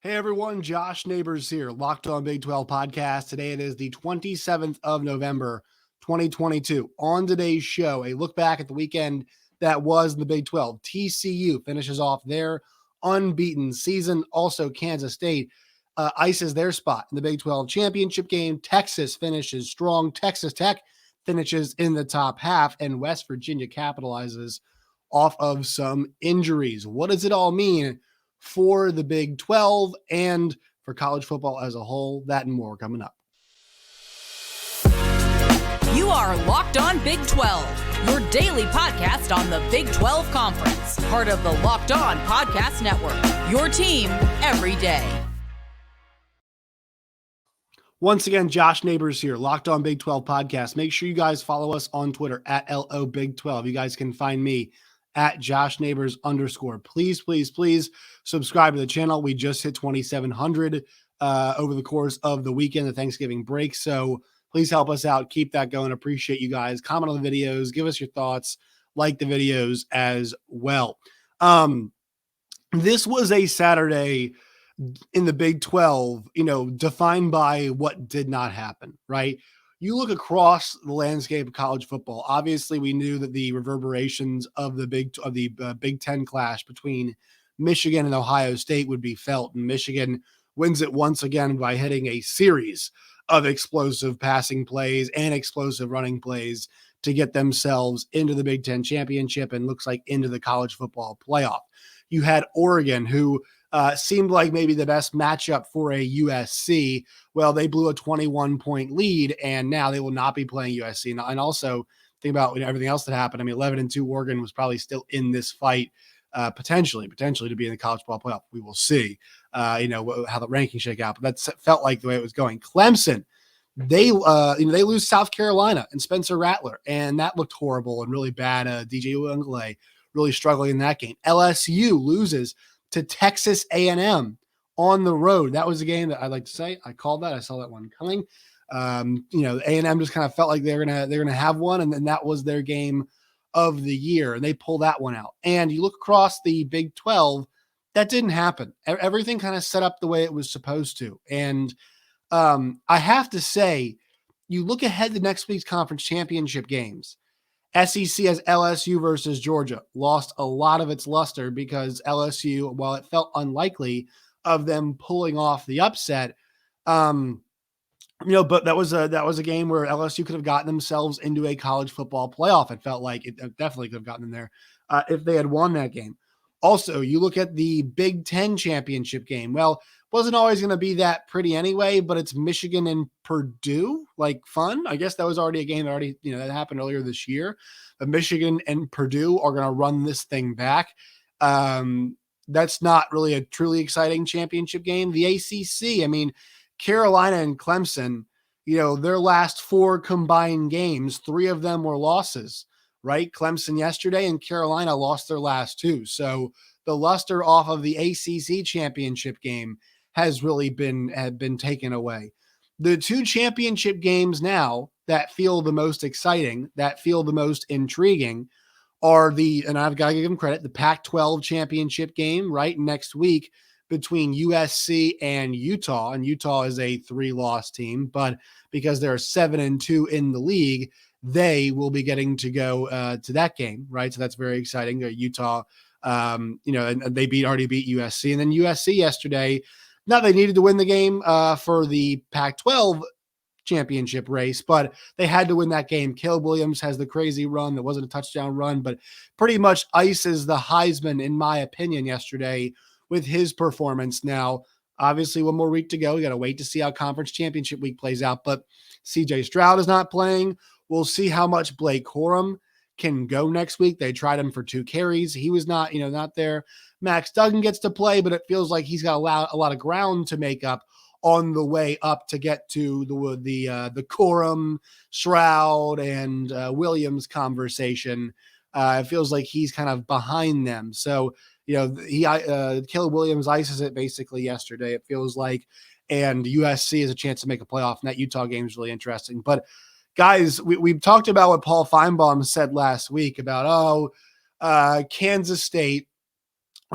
Hey everyone, Josh Neighbors here, Locked On Big 12 podcast. Today it is the 27th of November, 2022. On today's show, a look back at the weekend that was in the Big 12. TCU finishes off their unbeaten season. Also, Kansas State ices their spot in the Big 12 championship game. Texas finishes strong. Texas Tech finishes in the top half, and West Virginia capitalizes off of some injuries. What does it all mean for the Big 12 and for college football as a whole? That and more coming up. You are Locked On Big 12, your daily podcast on the Big 12 Conference, part of the Locked On Podcast Network, your team every day. Once again, Josh Neighbors here, Locked On Big 12 podcast. Make sure you guys follow us on Twitter at LO Big 12. You guys can find me at Josh Neighbors _. Please subscribe to the channel. We just hit 2,700 over the course of the weekend, the Thanksgiving break. So please help us out. Keep that going. Appreciate you guys. Comment on the videos. Give us your thoughts. Like the videos as well. This was a Saturday in the Big 12, defined by what did not happen, right? You look across the landscape of college football. Obviously, we knew that the reverberations of the Big Ten clash between Michigan and Ohio State would be felt, and Michigan wins it once again by hitting a series of explosive passing plays and explosive running plays to get themselves into the Big Ten championship and looks like into the college football playoff. You had Oregon, who seemed like maybe the best matchup for a USC. Well, they blew a 21-point lead, and now they will not be playing USC. And also think about everything else that happened. I mean, 11-2 Oregon was probably still in this fight, potentially to be in the college football playoff. We will see, how the rankings shake out. But that felt like the way it was going. Clemson, they lose South Carolina and Spencer Rattler, and that looked horrible and really bad. DJ Uiagalelei really struggling in that game. LSU loses to Texas A&M on the road. That was a game that I'd like to say I called that. I saw that one coming. A&M just kind of felt like they're gonna have one, and then that was their game of the year, and they pull that one out. And you look across the Big 12, that didn't happen. Everything kind of set up the way it was supposed to. And I have to say, you look ahead to next week's conference championship games. SEC has LSU versus Georgia. Lost a lot of its luster because LSU, while it felt unlikely of them pulling off the upset, but that was a game where LSU could have gotten themselves into a college football playoff. It felt like it definitely could have gotten them there if they had won that game. Also, you look at the Big Ten championship game. Well, wasn't always going to be that pretty anyway, but it's Michigan and Purdue, like fun. I guess that was already a game that that happened earlier this year. But Michigan and Purdue are going to run this thing back. That's not really a truly exciting championship game. The ACC, I mean, Carolina and Clemson, their last 4 combined games, 3 of them were losses, right? Clemson yesterday and Carolina lost their last 2. So the luster off of the ACC championship game has really been taken away. The 2 championship games now that feel the most exciting, that feel the most intriguing are and I've got to give them credit, the Pac-12 championship game right next week between USC and Utah. And Utah is a 3-loss team, but because they're 7-2 in the league, they will be getting to go to that game, right? So that's very exciting. Utah, and they already beat USC. And then USC yesterday, not they needed to win the game for the Pac-12 championship race, but they had to win that game. Caleb Williams has the crazy run that wasn't a touchdown run, but pretty much ices the Heisman, in my opinion, yesterday with his performance. Now, obviously, one more week to go. We got to wait to see how conference championship week plays out, but CJ Stroud is not playing. We'll see how much Blake Corum can go next week. They tried him for 2 carries. He was not there. Max Duggan gets to play, but it feels like he's got a lot of ground to make up on the way up to get to the Corum, Stroud, and Williams conversation. It feels like he's kind of behind them. So, Caleb Williams ices it basically yesterday, it feels like, and USC has a chance to make a playoff, and that Utah game is really interesting. But guys, we've talked about what Paul Feinbaum said last week about, Kansas State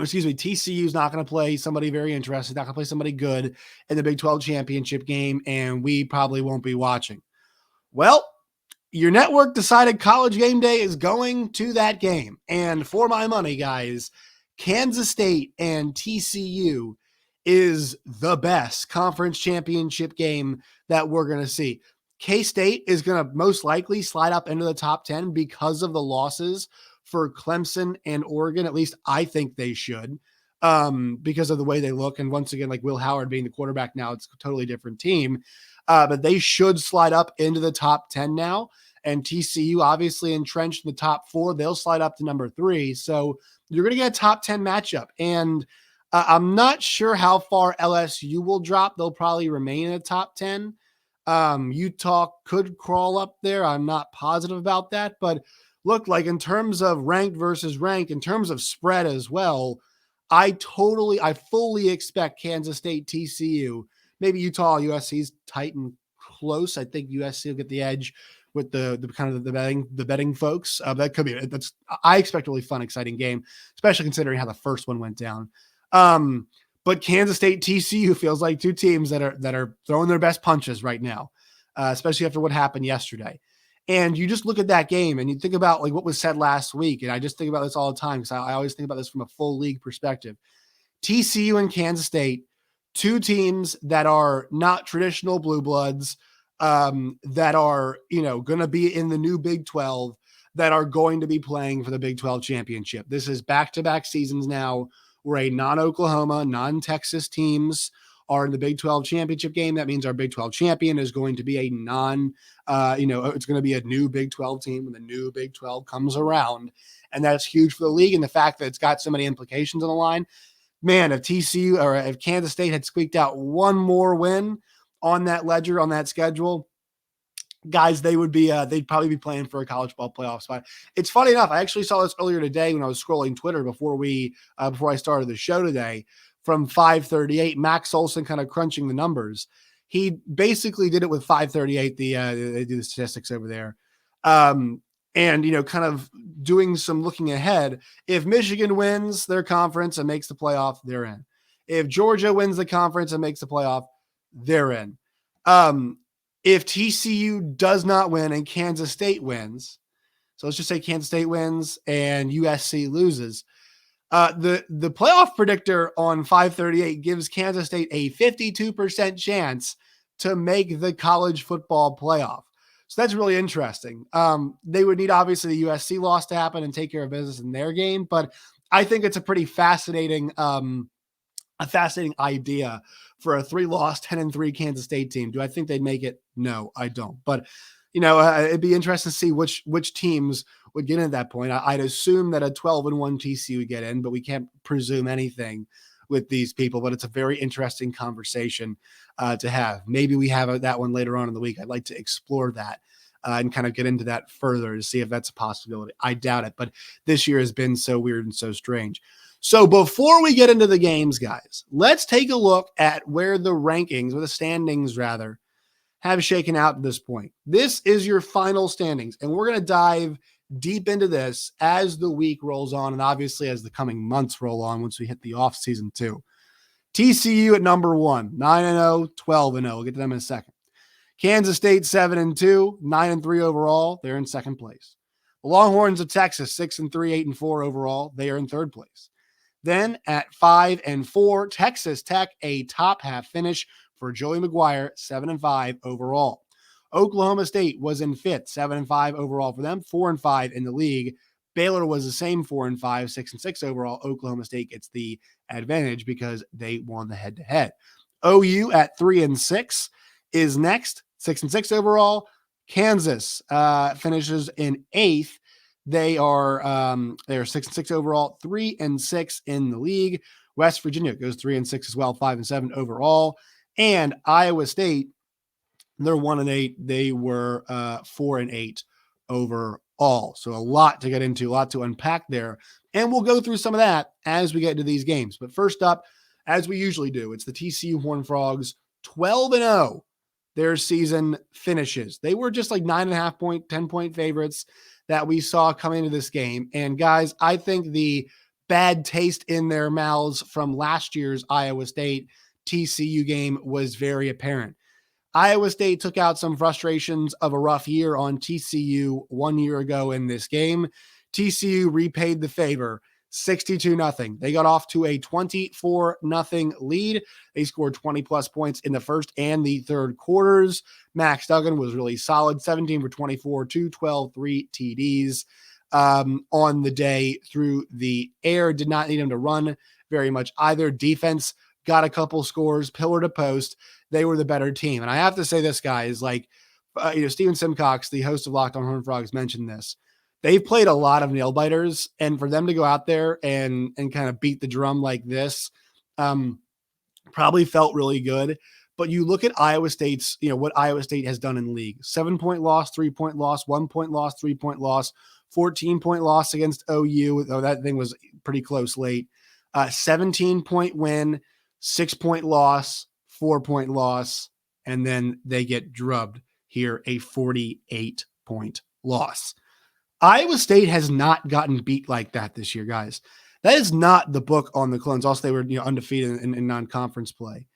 TCU is not going to play somebody very interesting, not going to play somebody good in the Big 12 championship game, and we probably won't be watching. Well, your network decided College Game Day is going to that game. And for my money, guys, Kansas State and TCU is the best conference championship game that we're going to see. K-State is going to most likely slide up into the top 10 because of the losses for Clemson and Oregon. At least I think they should, because of the way they look. And once again, like Will Howard being the quarterback now, it's a totally different team. But they should slide up into the top 10 now. And TCU obviously entrenched in the top 4. They'll slide up to number 3. So you're going to get a top 10 matchup. And I'm not sure how far LSU will drop. They'll probably remain in the top 10. Utah could crawl up there. I'm not positive about that. But look, like in terms of ranked versus ranked, in terms of spread as well, I fully expect Kansas State, TCU, maybe Utah, USC's tight and close. I think USC will get the edge with the kind of the betting folks. That could be, I expect a really fun, exciting game, especially considering how the first one went down. But Kansas State, TCU feels like two teams that are throwing their best punches right now, especially after what happened yesterday. And you just look at that game and you think about like what was said last week. And I just think about this all the time because I always think about this from a full league perspective. TCU and Kansas State, two teams that are not traditional blue bloods, that are, going to be in the new Big 12, that are going to be playing for the Big 12 championship. This is back-to-back seasons now where a non-Oklahoma, non-Texas teams are in the Big 12 championship game. That means our Big 12 champion is going to be a it's going to be a new Big 12 team when the new Big 12 comes around. And that's huge for the league. And the fact that it's got so many implications on the line, man, if TCU or if Kansas State had squeaked out one more win on that ledger, on that schedule, guys, they'd probably be playing for a college ball playoff spot. It's funny enough. I actually saw this earlier today when I was scrolling Twitter before I started the show today. From 538, Max Olson kind of crunching the numbers. He basically did it with 538. They do the statistics over there. And, kind of doing some looking ahead. If Michigan wins their conference and makes the playoff, they're in. If Georgia wins the conference and makes the playoff, they're in. If TCU does not win and Kansas State wins, so let's just say Kansas State wins and USC loses, the playoff predictor on 538 gives Kansas State a 52% chance to make the college football playoff. So that's really interesting. They would need obviously the USC loss to happen and take care of business in their game, but I think it's a pretty fascinating idea for a 3-loss 10-3 Kansas State team. Do I think they'd make it? No, I don't. But it'd be interesting to see which teams would get in at that point. I'd assume that a 12-1 TCU would get in, but we can't presume anything with these people. But it's a very interesting conversation to have. Maybe we have that one later on in the week. I'd like to explore that and kind of get into that further to see if that's a possibility. I doubt it, but this year has been so weird and so strange. So before we get into the games, guys, let's take a look at where the rankings, or the standings rather, have shaken out at this point. This is your final standings, and we're going to dive deep into this as the week rolls on, and obviously as the coming months roll on once we hit the off season too. TCU at number 1, 9-0, 12-0. We'll get to them in a second. Kansas State 7-2, 9-3 overall. They're in second place. The Longhorns of Texas 6-3, 8-4 overall. They are in third place. Then at 5-4, Texas Tech, a top half finish for Joey McGuire, 7-5 overall. Oklahoma State was in fifth, 7-5 overall for them, 4-5 in the league. Baylor was the same, 4-5, 6-6 overall. Oklahoma State gets the advantage because they won the head-to-head. OU at 3-6 is next, 6-6 overall. Kansas finishes in eighth. They are 6-6 overall, 3-6 in the league. West Virginia goes 3-6 as well, 5-7 overall. And Iowa State, they're 1-8. They were 4-8 overall. So a lot to get into, a lot to unpack there. And we'll go through some of that as we get into these games. But first up, as we usually do, it's the TCU Horned Frogs, 12-0. Their season finishes. They were just like 9.5 point, 10 point favorites that we saw coming into this game. And guys, I think the bad taste in their mouths from last year's Iowa State TCU game was very apparent. Iowa State took out some frustrations of a rough year on TCU 1 year ago in this game. TCU repaid the favor 62-0. They got off to a 24-0 lead. They scored 20 plus points in the first and the third quarters. Max Duggan was really solid, 17 for 24, 212, 3 TDs on the day through the air. Did not need him to run very much either. Defense got a couple scores, pillar to post. They were the better team. And I have to say this, guys, like, Steven Simcox, the host of Locked on Horned Frogs, mentioned this. They've played a lot of nail biters, and for them to go out there and kind of beat the drum like this probably felt really good. But you look at Iowa State's, what Iowa State has done in league: 7-point loss, 3-point loss, 1-point loss, 3-point loss, 14-point loss against OU. Though that thing was pretty close late. 17-point win, 6-point loss, 4-point loss, and then they get drubbed here, a 48-point loss. Iowa State has not gotten beat like that this year, guys. That is not the book on the Clones. Also, they were undefeated in non-conference play.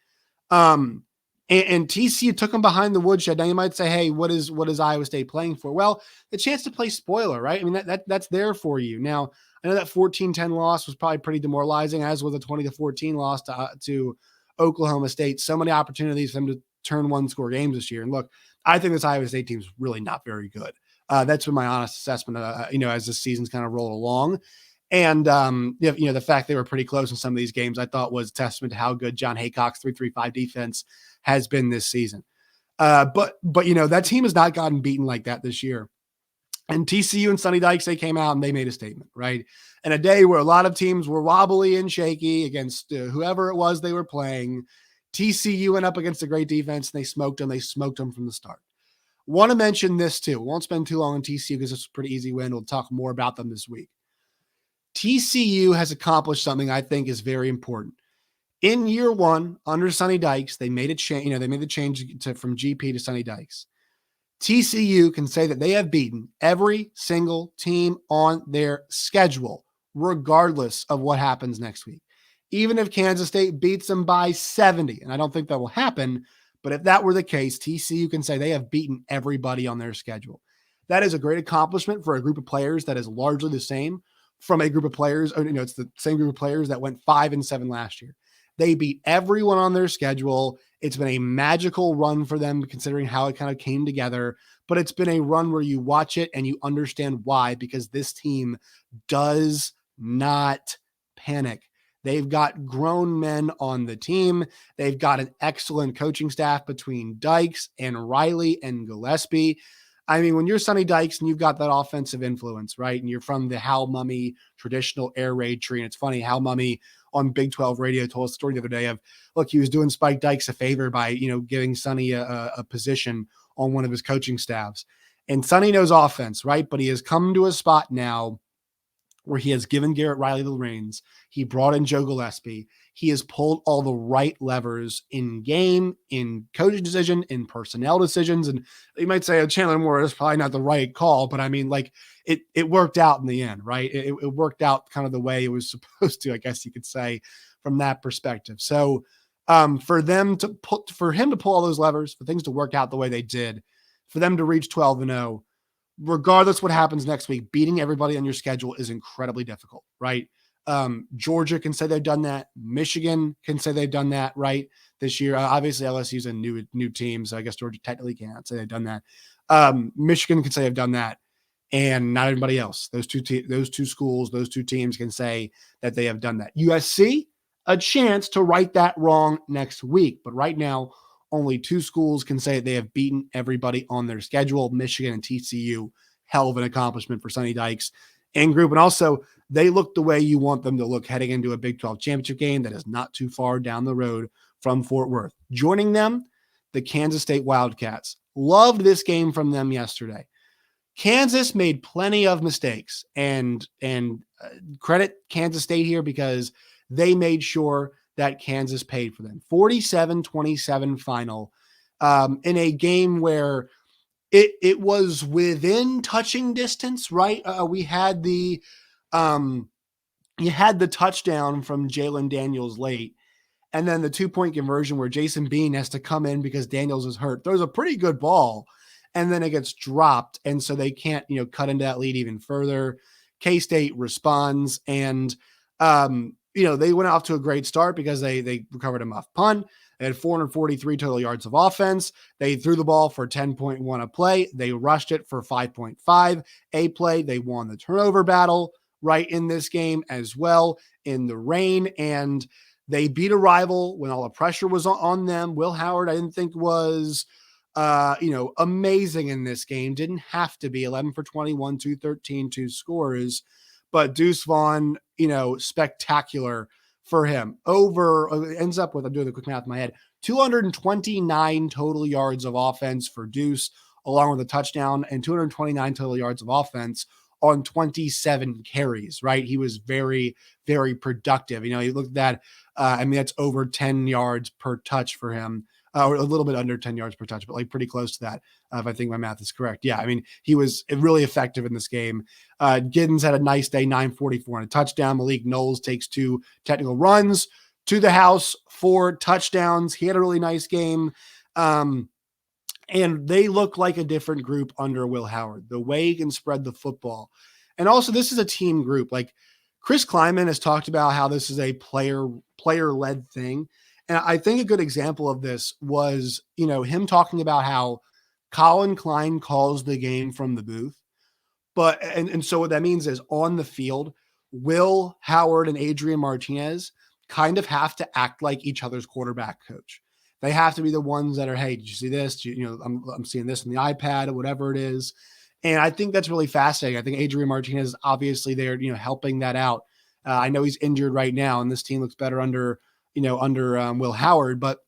And TCU took them behind the woodshed. Now you might say, hey, what is Iowa State playing for? Well, the chance to play spoiler, right? I mean, that's there for you. Now, I know that 14-10 loss was probably pretty demoralizing, as was a 20-14 loss to Oklahoma State. So many opportunities for them to turn one-score games this year. And look, I think this Iowa State team is really not very good. That's been my honest assessment, as the season's kind of rolled along. And, the fact they were pretty close in some of these games, I thought was a testament to how good John Haycock's 3-3-5 defense has been this season. But that team has not gotten beaten like that this year. And TCU and Sonny Dykes, they came out and they made a statement, right? And a day where a lot of teams were wobbly and shaky against whoever it was they were playing, TCU went up against a great defense and they smoked them. They smoked them from the start. Want to mention this too. We won't spend too long on TCU because it's a pretty easy win. We'll talk more about them this week. TCU has accomplished something I think is very important. In year one, under Sonny Dykes, they made a change. They made the change from GP to Sonny Dykes. TCU can say that they have beaten every single team on their schedule, regardless of what happens next week. Even if Kansas State beats them by 70, and I don't think that will happen, but if that were the case, TCU can say they have beaten everybody on their schedule. That is a great accomplishment for a group of players that is largely the same from a group of players. It's the same group of players that went 5-7 last year. They beat everyone on their schedule. It's been a magical run for them, considering how it kind of came together. But it's been a run where you watch it and you understand why, because this team does not panic. They've got grown men on the team. They've got an excellent coaching staff between Dykes and Riley and Gillespie. I mean, when you're Sonny Dykes and you've got that offensive influence, right? And you're from the Hal Mummy traditional air raid tree. And it's funny, Hal Mummy on Big 12 radio told us a story the other day of, look, he was doing Spike Dykes a favor by, giving Sonny a position on one of his coaching staffs. And Sonny knows offense, right? But he has come to a spot now where he has given Garrett Riley the reins. He brought in Joe Gillespie. He has pulled all the right levers in game, in coaching decision, in personnel decisions. And you might say, Chandler Moore is probably not the right call, but I mean, like, it worked out in the end, right? It worked out kind of the way it was supposed to, I guess you could say, from that perspective. So for him to pull all those levers, for things to work out the way they did, for them to reach 12-0, regardless what happens next week, beating everybody on your schedule is incredibly difficult, right? Georgia can say they've done that. Michigan can say they've done that, right, this year. Obviously, LSU's a new team, so I guess Georgia technically can't say they've done that. Michigan can say they've done that, and not everybody else. Those two schools, those two teams can say that they have done that. USC, a chance to right that wrong next week, but right now, only two schools can say they have beaten everybody on their schedule: Michigan and TCU. Hell of an accomplishment for Sonny Dykes and group. And also, they look the way you want them to look heading into a Big 12 championship game that is not too far down the road from Fort Worth. Joining them, the Kansas State Wildcats. Loved this game from them yesterday. Kansas made plenty of mistakes, and credit Kansas State here because they made sure that Kansas paid for them. 47-27 final in a game where it was within touching distance, right? We had the you had the touchdown from Jalen Daniels late, and then the 2-point conversion where Jason Bean has to come in because Daniels is hurt. Throws a pretty good ball, and then it gets dropped, and so they can't, cut into that lead even further. K-State responds, and they went off to a great start because they recovered a muff punt. They had 443 total yards of offense. They threw the ball for 10.1 a play. They rushed it for 5.5 a play. They won the turnover battle right in this game as well in the rain, and they beat a rival when all the pressure was on them. Will Howard, I didn't think was, amazing in this game. Didn't have to be 11 for 21, 213, 2 scores, but Deuce Vaughn, spectacular for him. Ends up with, I'm doing the quick math in my head, 229 total yards of offense for Deuce, along with a touchdown, and 229 total yards of offense on 27 carries, right? He was very, very productive. You look at that. That's over 10 yards per touch for him, or a little bit under 10 yards per touch, but like pretty close to that, if I think my math is correct. Yeah, he was really effective in this game. Giddens had a nice day, 944 and a touchdown. Malik Knowles takes 2 technical runs to the house for touchdowns. He had a really nice game. And they look like a different group under Will Howard, the way he can spread the football. And also, this is a team group. Like Chris Kleiman has talked about how this is a player-led thing. And I think a good example of this was, him talking about how Colin Klein calls the game from the booth. And so what that means is on the field, Will Howard and Adrian Martinez kind of have to act like each other's quarterback coach. They have to be the ones that are, hey, did you see this? I'm seeing this on the iPad or whatever it is. And I think that's really fascinating. I think Adrian Martinez is obviously there, helping that out. I know he's injured right now, and this team looks better under Will Howard, but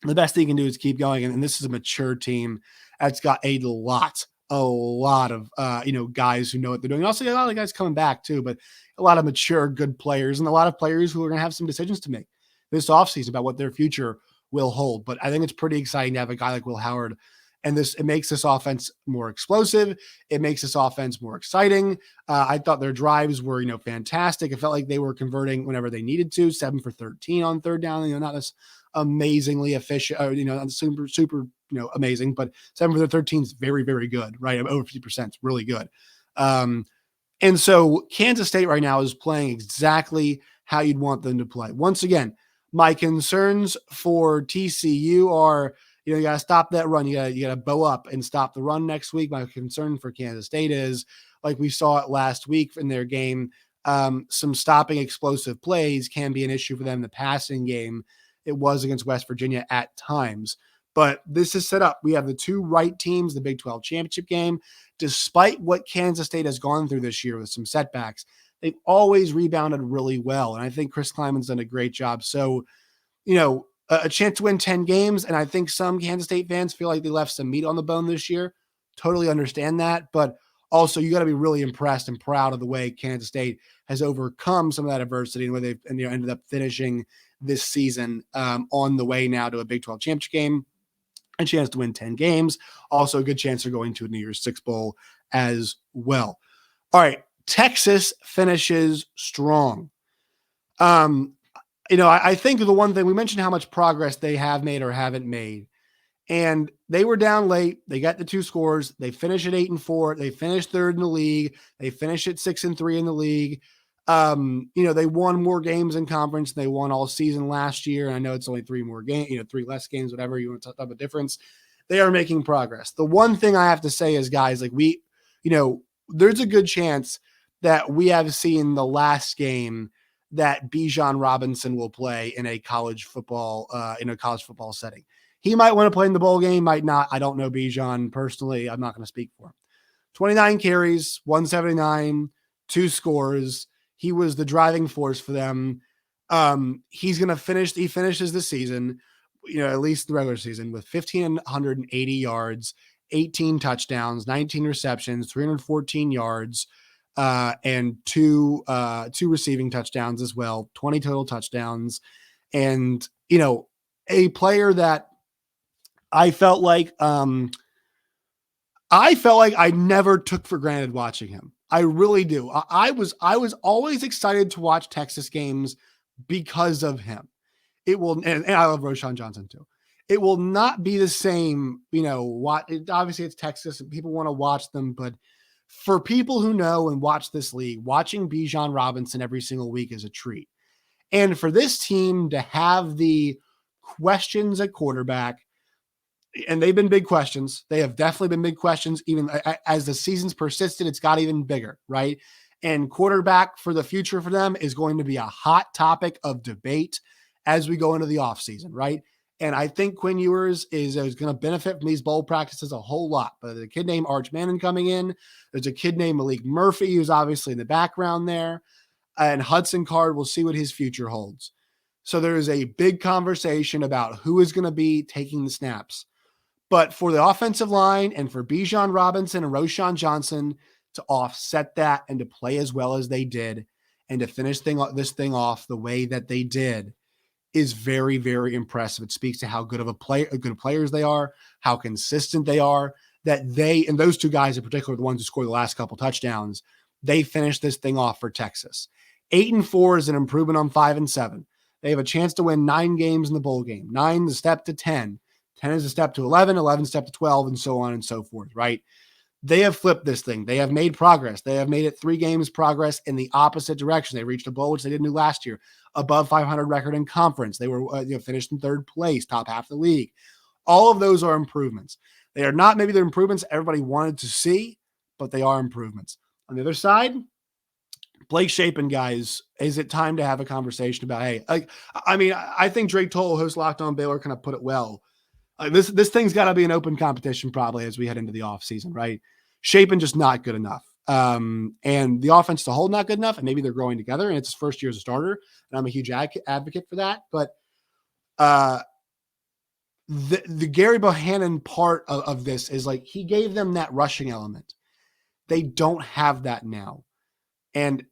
the best thing he can do is keep going. And this is a mature team that's got a lot of, guys who know what they're doing. Also, a lot of guys coming back too, but a lot of mature, good players and a lot of players who are going to have some decisions to make this offseason about what their future will hold. But I think it's pretty exciting to have a guy like Will Howard, and it makes this offense more explosive. It makes this offense more exciting. I thought their drives were, fantastic. It felt like they were converting whenever they needed to. 7 for 13 on third down. Not this amazingly efficient, not super, amazing, but 7 for 13 is very, very good, right? Over 50%. It's really good. And so Kansas State right now is playing exactly how you'd want them to play. Once again, my concerns for TCU are, you got to stop that run. You got to bow up and stop the run next week. My concern for Kansas State is, like we saw it last week in their game, some stopping explosive plays can be an issue for them in the passing game. It was against West Virginia at times. But this is set up. We have the 2 right teams, the Big 12 championship game. Despite what Kansas State has gone through this year with some setbacks, they've always rebounded really well. And I think Chris Kleiman's done a great job. So, a chance to win 10 games. And I think some Kansas State fans feel like they left some meat on the bone this year. Totally understand that. But also, you got to be really impressed and proud of the way Kansas State has overcome some of that adversity and where they've ended up finishing this season on the way now to a Big 12 championship game. A chance to win 10 games. Also a good chance of going to a New Year's Six Bowl as well. All right. Texas finishes strong. I think the one thing we mentioned how much progress they have made or haven't made, and they were down late. They got the 2 scores. They finished at 8-4. They finished 3rd in the league. They finished at 6-3 in the league. They won more games in conference than they won all season last year. And I know it's only 3 more games, 3 less games, whatever you want to talk about difference. They are making progress. The one thing I have to say is, guys, like there's a good chance that we have seen the last game that Bijan Robinson will play in a college football setting. He might want to play in the bowl game, might not. I don't know Bijan personally. I'm not going to speak for him. 29 carries, 179, 2 scores. He was the driving force for them. He finishes the season, at least the regular season, with 1,580 yards, 18 touchdowns, 19 receptions, 314 yards, and two receiving touchdowns as well, 20 total touchdowns. And, a player that I felt like I never took for granted watching him. I really do. I was always excited to watch Texas games because of him. It will, and I love Roshan Johnson too. It will not be the same, obviously it's Texas and people want to watch them, but for people who know and watch this league, watching Bijan Robinson every single week is a treat. And for this team to have the questions at quarterback, and they've been big questions. They have definitely been big questions. Even as the season's persisted, it's got even bigger, right? And quarterback for the future for them is going to be a hot topic of debate as we go into the offseason, right? And I think Quinn Ewers is going to benefit from these bowl practices a whole lot. But there's a kid named Arch Manning coming in. There's a kid named Malik Murphy who's obviously in the background there. And Hudson Card, we'll see what his future holds. So there is a big conversation about who is going to be taking the snaps. But for the offensive line and for Bijan Robinson and Roshan Johnson to offset that and to play as well as they did and to finish this thing off the way that they did is very, very impressive. It speaks to how good of good players they are, how consistent they are, that they, and those two guys in particular, the ones who scored the last couple touchdowns, they finished this thing off for Texas. 8-4 is an improvement on 5-7. They have a chance to win 9 games in the bowl game. 9 is a step to 10. 10 is a step to 11, 11 step to 12, and so on and so forth, right? They have flipped this thing. They have made progress. They have made it 3 games progress in the opposite direction. They reached a bowl, which they didn't do last year, above 500 record in conference. They were finished in 3rd place, top half of the league. All of those are improvements. They are not maybe the improvements everybody wanted to see, but they are improvements. On the other side, Blake Shapen, guys, is it time to have a conversation about, hey, I think Drake Toll, host Locked On Baylor, kind of put it well. This thing's got to be an open competition probably as we head into the offseason, right? Shapen just not good enough. And the offense as a whole not good enough, and maybe they're growing together, and it's his first year as a starter, and I'm a huge advocate for that. But the Gary Bohannon part of this is like he gave them that rushing element. They don't have that now. And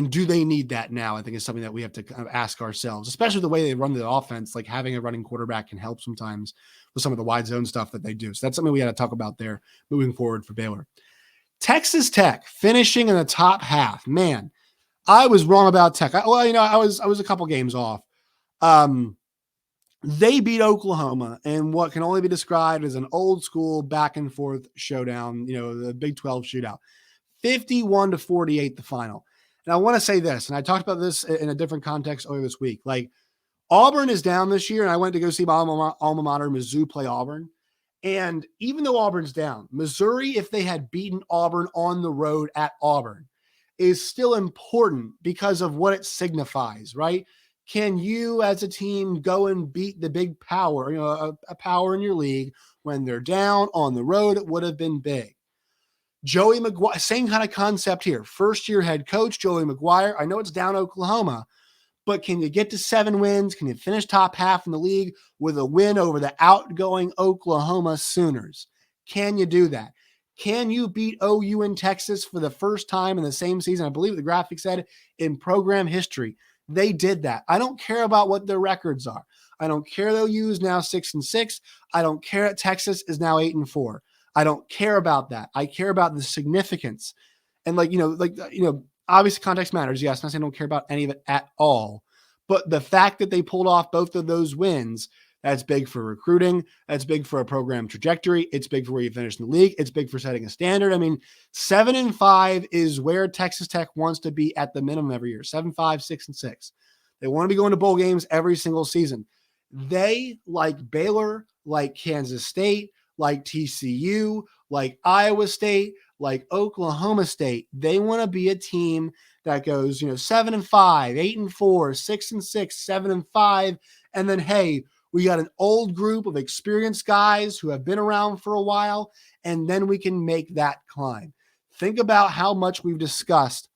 do they need that now? I think is something that we have to kind of ask ourselves, especially the way they run the offense. Like having a running quarterback can help sometimes with some of the wide zone stuff that they do. So that's something we got to talk about there moving forward for Baylor. Texas Tech finishing in the top half. Man, I was wrong about Tech. I was a couple games off. They beat Oklahoma in what can only be described as an old school back and forth showdown, the Big 12 shootout. 51-48 the final. And I want to say this, and I talked about this in a different context earlier this week. Like Auburn is down this year, and I went to go see my alma mater, Mizzou, play Auburn. And even though Auburn's down, Missouri, if they had beaten Auburn on the road at Auburn, is still important because of what it signifies, right? Can you as a team go and beat the big power, a power in your league when they're down on the road? It would have been big. Joey McGuire, same kind of concept here. First-year head coach, Joey McGuire. I know it's down Oklahoma, but can you get to 7 wins? Can you finish top half in the league with a win over the outgoing Oklahoma Sooners? Can you do that? Can you beat OU in Texas for the first time in the same season? I believe the graphic said in program history. They did that. I don't care about what their records are. I don't care that OU is now 6-6. I don't care that Texas is now 8-4. I don't care about that. I care about the significance. And obviously context matters. Yes, I'm not saying I don't care about any of it at all. But the fact that they pulled off both of those wins, that's big for recruiting. That's big for a program trajectory. It's big for where you finish in the league. It's big for setting a standard. 7-5 is where Texas Tech wants to be at the minimum every year. 7-5, 6-6. They want to be going to bowl games every single season. They, like Baylor, like Kansas State, like TCU, like Iowa State, like Oklahoma State, they want to be a team that goes, 7-5, 8-4, 6-6, 7-5. And then, hey, we got an old group of experienced guys who have been around for a while, and then we can make that climb. Think about how much we've discussed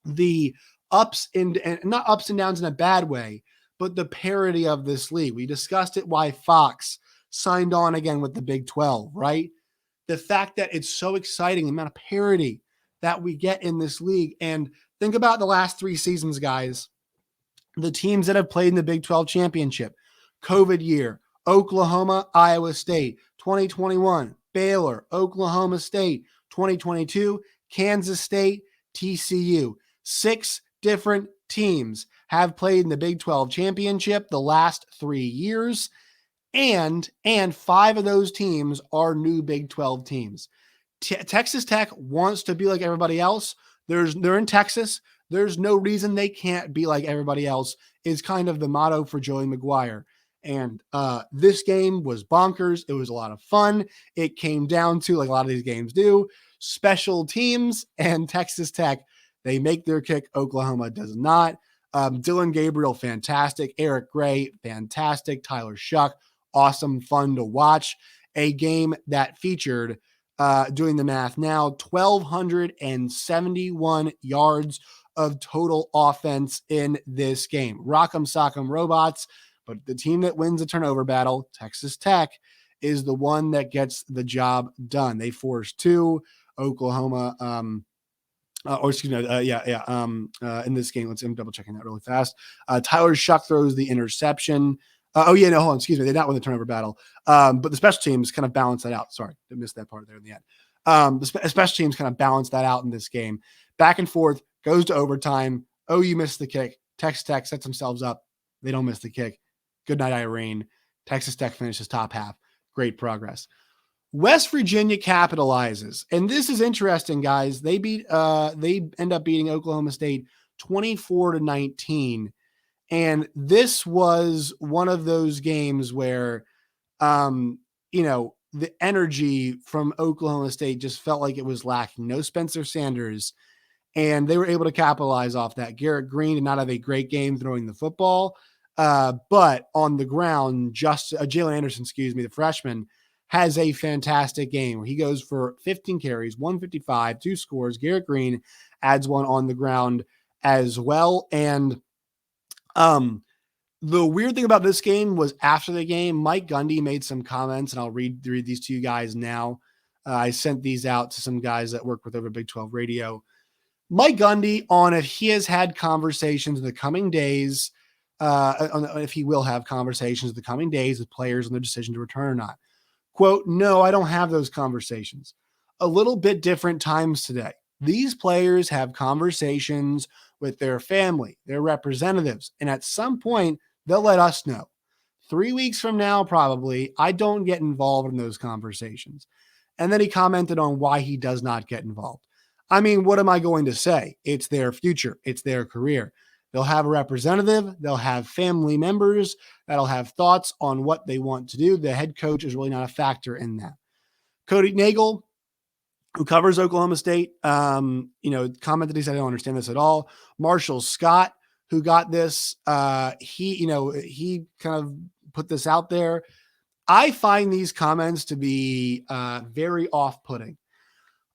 the ups and not ups and downs in a bad way, but the parity of this league. We discussed it, why Fox signed on again with the Big 12, right? The fact that it's so exciting, the amount of parity that we get in this league. And think about the last 3 seasons, guys. The teams that have played in the Big 12 championship, COVID year, Oklahoma, Iowa State, 2021, Baylor, Oklahoma State, 2022, Kansas State, TCU. 6 different teams have played in the Big 12 championship the last 3 years, and 5 of those teams are new Big 12 teams. Texas Tech wants to be like everybody else. They're in Texas. There's no reason they can't be like everybody else, is kind of the motto for Joey McGuire. And this game was bonkers. It was a lot of fun. It came down to, like a lot of these games do, special teams, and Texas Tech, they make their kick. Oklahoma does not. Dylan Gabriel, fantastic. Eric Gray, fantastic. Tyler Shuck, awesome, fun to watch. A game that featured, doing the math now, 1,271 yards of total offense in this game. Rock'em sock'em robots, but the team that wins the turnover battle, Texas Tech, is the one that gets the job done. They forced 2. Oklahoma, in this game, I'm double checking that really fast. Tyler Shuck throws the interception. They not win the turnover battle. But the special teams kind of balance that out. Sorry, I missed that part there in the end. The special teams kind of balance that out in this game. Back and forth, goes to overtime. OU missed the kick. Texas Tech sets themselves up. They don't miss the kick. Good night, Irene. Texas Tech finishes top half. Great progress. West Virginia capitalizes. And this is interesting, guys. They end up beating Oklahoma State 24-19. And this was one of those games where, the energy from Oklahoma State just felt like it was lacking. No Spencer Sanders. And they were able to capitalize off that. Garrett Green did not have a great game throwing the football. But on the ground, Jalen Anderson, the freshman, has a fantastic game where he goes for 15 carries, 155, 2 scores. Garrett Green adds one on the ground as well. And the weird thing about this game was after the game, Mike Gundy made some comments, and I'll read these to you guys now. I sent these out to some guys that work with over Big 12 Radio. Mike Gundy on if he has had conversations in the coming days, if he will have conversations in the coming days with players on their decision to return or not. Quote, no, I don't have those conversations. A little bit different times today. These players have conversations with their family, their representatives, and at some point, they'll let us know. 3 weeks from now, probably, I don't get involved in those conversations. And then he commented on why he does not get involved. I mean, what am I going to say? It's their future. It's their career. They'll have a representative. They'll have family members that'll have thoughts on what they want to do. The head coach is really not a factor in that. Cody Nagel, who covers Oklahoma State, commented, he said, I don't understand this at all. Marshall Scott, who got this, he kind of put this out there. I find these comments to be very off-putting.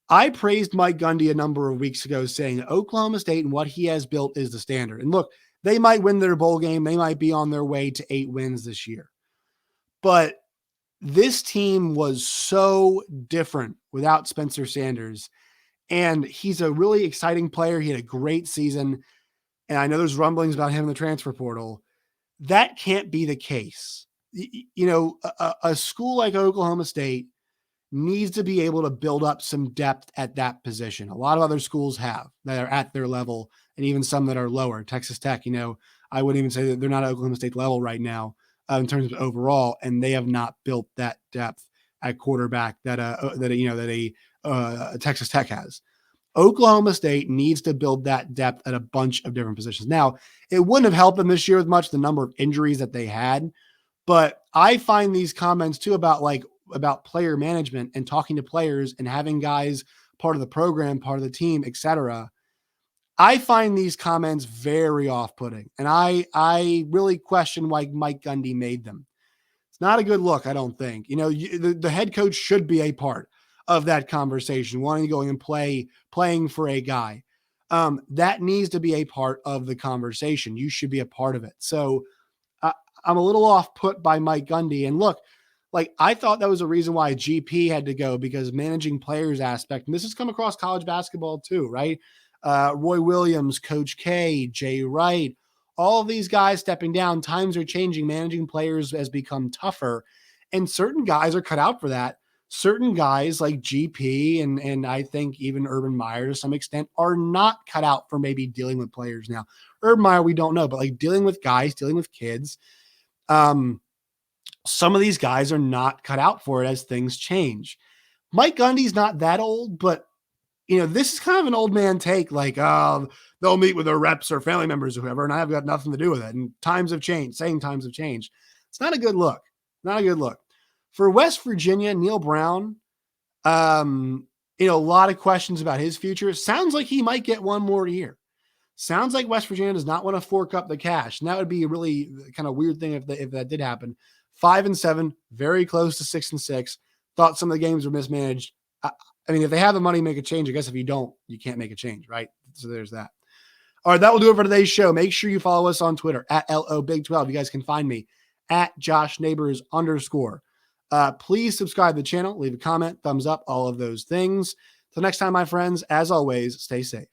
I praised Mike Gundy a number of weeks ago saying Oklahoma State and what he has built is the standard. And look, they might win their bowl game. They might be on their way to 8 wins this year. But this team was so different without Spencer Sanders. And he's a really exciting player. He had a great season. And I know there's rumblings about him in the transfer portal. That can't be the case. A school like Oklahoma State needs to be able to build up some depth at that position. A lot of other schools have that are at their level, and even some that are lower. Texas Tech, I wouldn't even say that they're not at Oklahoma State level right now in terms of overall, and they have not built that depth at quarterback that Texas Tech has. Oklahoma State needs to build that depth at a bunch of different positions. Now, it wouldn't have helped them this year with much the number of injuries that they had, but I find these comments too about player management and talking to players and having guys part of the program, part of the team, etc. I find these comments very off-putting, and I really question why Mike Gundy made them. It's not a good look, I don't think. The head coach should be a part of that conversation, wanting to go and playing for a guy. That needs to be a part of the conversation. You should be a part of it. So I'm a little off put by Mike Gundy. And look, I thought that was a reason why GP had to go, because managing players aspect, and this has come across college basketball too, right? Roy Williams, Coach K, Jay Wright, all of these guys stepping down. Times are changing. Managing players has become tougher, and certain guys are cut out for that. certain guys like GP and I think even Urban Meyer to some extent are not cut out for maybe dealing with players now. Urban Meyer, we don't know, but like dealing with guys, dealing with kids, some of these guys are not cut out for it as things change. Mike Gundy's not that old, but this is kind of an old man take, like, they'll meet with their reps or family members or whoever, and I've got nothing to do with it. And times have changed, saying times have changed. It's not a good look. Not a good look. For West Virginia, Neil Brown, a lot of questions about his future. It sounds like he might get one more year. Sounds like West Virginia does not want to fork up the cash. And that would be a really kind of weird thing if that did happen. 5-7, very close to 6-6. Thought some of the games were mismanaged. I mean, if they have the money, make a change. I guess if you don't, you can't make a change, right? So there's that. All right, that will do it for today's show. Make sure you follow us on Twitter at LOBig12. You guys can find me at JoshNeighbors_. Please subscribe to the channel, leave a comment, thumbs up, all of those things. Till next time, my friends, as always, stay safe.